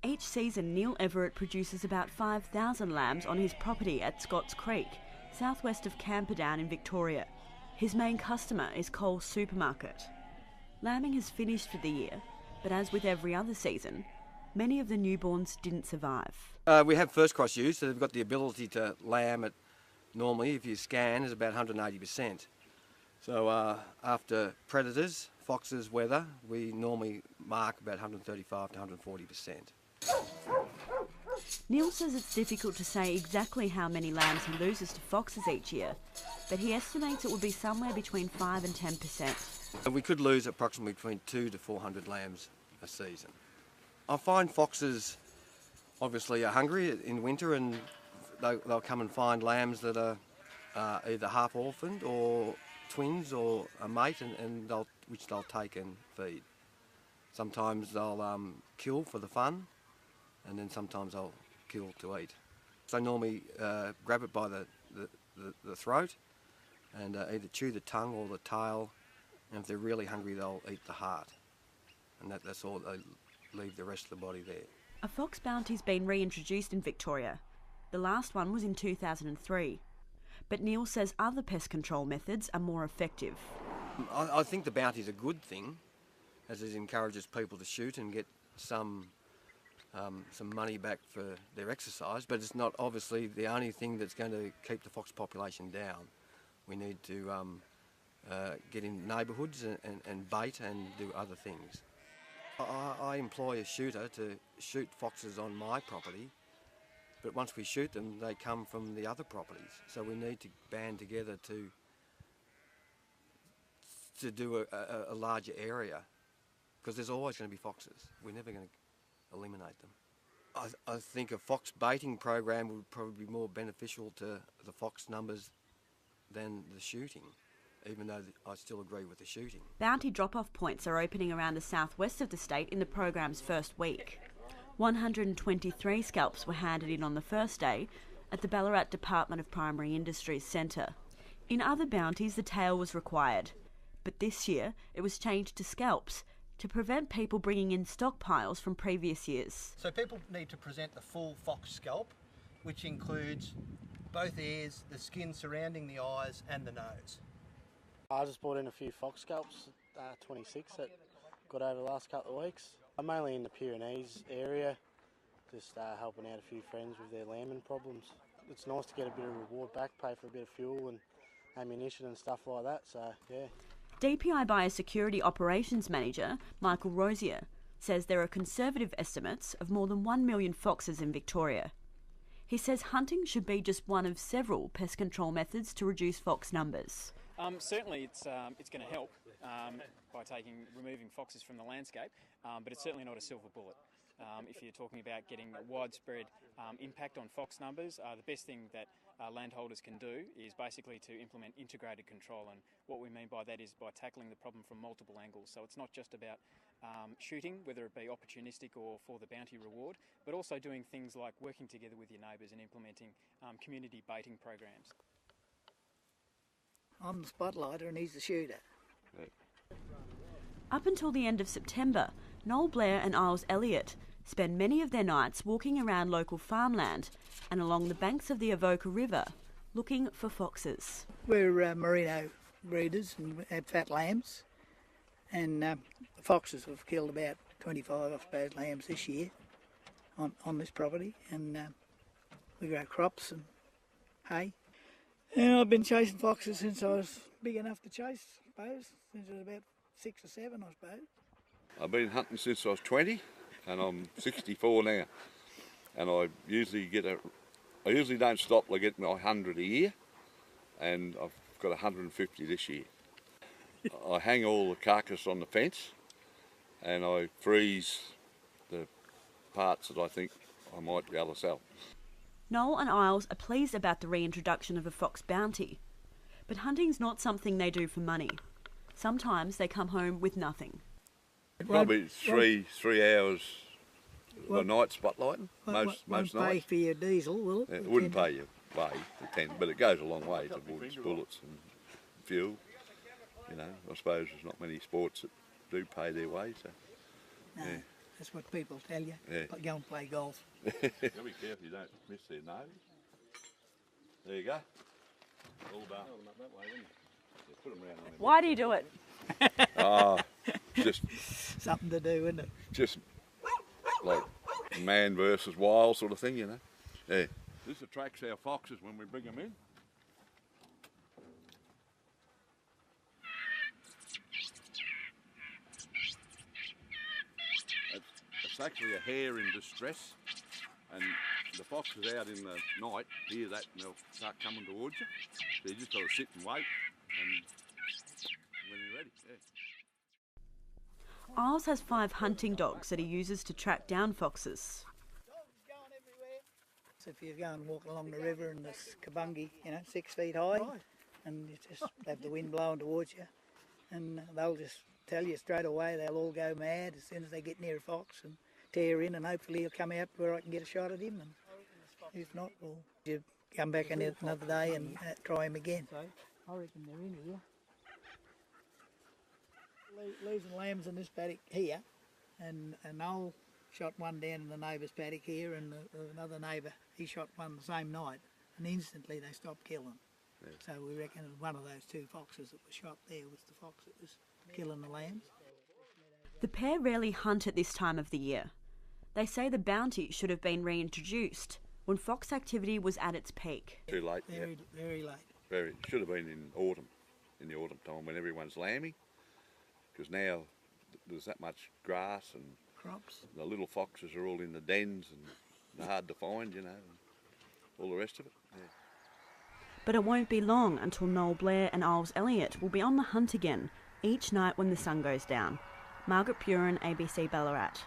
Each season, Neil Everett produces about 5,000 lambs on his property at Scotts Creek, southwest of Camperdown in Victoria. His main customer is Coles Supermarket. Lambing has finished for the year, but as with every other season, many of the newborns didn't survive. We have first cross ewes, so they've got the ability to lamb at, normally, if you scan, is about 180%. So after predators, foxes, weather, we normally mark about 135 to 140%. Neil says it's difficult to say exactly how many lambs he loses to foxes each year, but he estimates it would be somewhere between 5 and 10%. We could lose approximately between 200 to 400 lambs a season. I find foxes obviously are hungry in winter, and they'll come and find lambs that are either half orphaned or twins or a mate, and which they'll take and feed. Sometimes they'll kill for the fun, and then sometimes they'll kill to eat. So normally grab it by the throat and either chew the tongue or the tail, and if they're really hungry they'll eat the heart, and that's all. They leave the rest of the body there. A fox bounty's been reintroduced in Victoria. The last one was in 2003. But Neil says other pest control methods are more effective. I think the bounty is a good thing, as it encourages people to shoot and get some money back for their exercise, but it's not obviously the only thing that's going to keep the fox population down. We need to get in neighbourhoods and bait and do other things. I employ a shooter to shoot foxes on my property, but once we shoot them, they come from the other properties. So we need to band together to do a larger area, because there's always going to be foxes. We're never going to eliminate them. I think a fox baiting program would probably be more beneficial to the fox numbers than the shooting, even though I still agree with the shooting. Bounty drop-off points are opening around the southwest of the state in the program's first week. 123 scalps were handed in on the first day at the Ballarat Department of Primary Industries Centre. In other bounties, the tail was required, but this year it was changed to scalps to prevent people bringing in stockpiles from previous years. So people need to present the full fox scalp, which includes both ears, the skin surrounding the eyes and the nose. I just bought in a few fox scalps, 26 that got over the last couple of weeks. I'm mainly in the Pyrenees area, just helping out a few friends with their lambing problems. It's nice to get a bit of reward back, pay for a bit of fuel and ammunition and stuff like that, so yeah. DPI Biosecurity Operations Manager Michael Rosier says there are conservative estimates of more than 1 million foxes in Victoria. He says hunting should be just one of several pest control methods to reduce fox numbers. Certainly it's going to help by removing foxes from the landscape, but it's certainly not a silver bullet. If you're talking about getting a widespread impact on fox numbers, the best thing that landholders can do is basically to implement integrated control, and what we mean by that is by tackling the problem from multiple angles. So it's not just about shooting, whether it be opportunistic or for the bounty reward, but also doing things like working together with your neighbours and implementing community baiting programs. I'm the spotlighter and he's the shooter. Up until the end of September, Noel Blair and Isles Elliott spend many of their nights walking around local farmland and along the banks of the Avoca River looking for foxes. We're merino breeders and we have fat lambs, and the foxes have killed about 25, I suppose, lambs this year on this property, and we grow crops and hay. And I've been chasing foxes since I was big enough to chase, I suppose, since I was about 6 or 7, I suppose. I've been hunting since I was 20 and I'm 64 now, and I usually don't stop till I get my 100 a year, and I've got 150 this year. I hang all the carcass on the fence and I freeze the parts that I think I might be able to sell. Noel and Isles are pleased about the reintroduction of a fox bounty, but hunting's not something they do for money. Sometimes they come home with nothing. Probably three hours a night spotlighting, most nights. Won't pay for your diesel, will it? It wouldn't pay you way, but it goes a long way towards bullets and fuel. You know, I suppose there's not many sports that do pay their way, so no. Yeah. That's what people tell you. Yeah. But go and play golf. Be careful you don't miss their nose. There you go. All done. Yeah, put them round on Why do you do it? Oh, just Something to do, isn't it? just like man versus wild sort of thing, you know. Yeah. This attracts our foxes when we bring them in. It's actually a hare in distress, and the foxes out in the night hear that and they'll start coming towards you. So you just got to sit and wait, and when you're ready, yeah. Isles has 5 hunting dogs that he uses to track down foxes. So if you go and walk along the river and there's kabungi, 6 feet high, and you just have the wind blowing towards you, and they'll just tell you straight away. They'll all go mad as soon as they get near a fox and tear in, and hopefully he'll come out where I can get a shot at him. And if not, we'll you come back another day and try him again. So I reckon they're in here. Losing lambs in this paddock here, and Noel shot one down in the neighbour's paddock here, and another neighbour, he shot one the same night, and instantly they stopped killing. Yeah. So we reckon one of those 2 foxes that was shot there was the fox that was killing the lambs. The pair rarely hunt at this time of the year. They say the bounty should have been reintroduced when fox activity was at its peak. Too late. Very late. Very. Should have been in autumn, in the autumn time when everyone's lambing, because now there's that much grass and crops. The little foxes are all in the dens and they're hard to find, and all the rest of it. Yeah. But it won't be long until Noel Blair and Isles Elliott will be on the hunt again, each night when the sun goes down. Margaret Purin, ABC Ballarat.